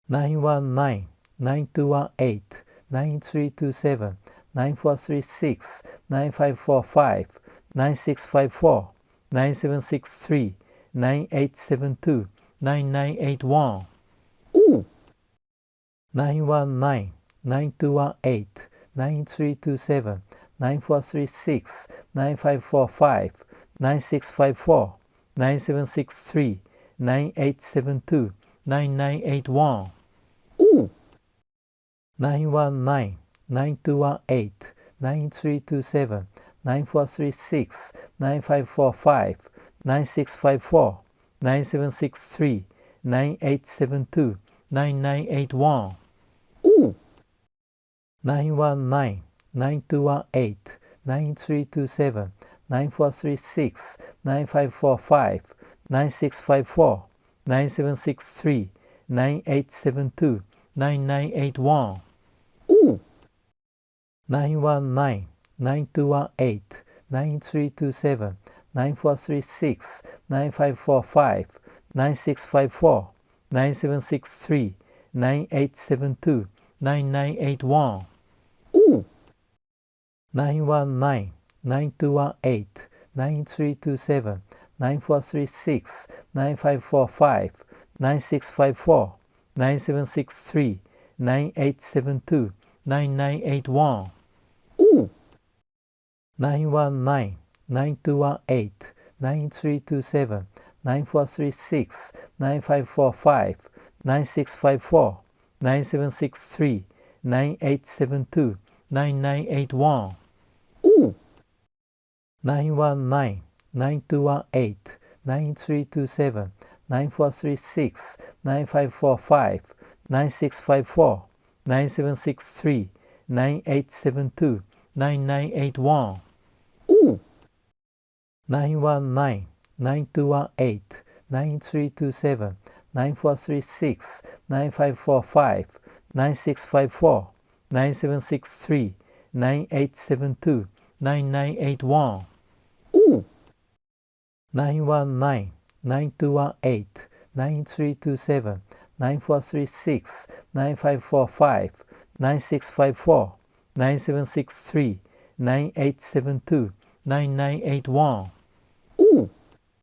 919-9218-9327, 9436-9545, 9654, 9763, 9872, 9981. Ooh! 919-9218-9327, 9436, 9545, 9654, 9763, 9872, 9981. Ooh! 919-9218-9327, 9436, 9545, 9654, 9763, 9872, 9981. Ooh! 919-9218-9327, 9436, 9545, 9654, 9763, 9872, 9981. Ooh! 919-9218-9327, 9436, 9545, 9654, 9763, 9872, 9981. Ooh! 919-9218-9327, 9436, 9545, 9654, 9763, 9872, 9981. Ooh! 919-9218-9327, 9436, 9545, 9654, 9763, 9872, 9981. Ooh! 919-9218-9327, 9436, 9545, 9654, 9763, 9872, 9981. Ooh! 919-9218-9327, 9436, 9545, 9654, 9763, 9872, 9981. Ooh! 919-9218-9327, 9436, 9545, 9654, 9763, 9872, 9981.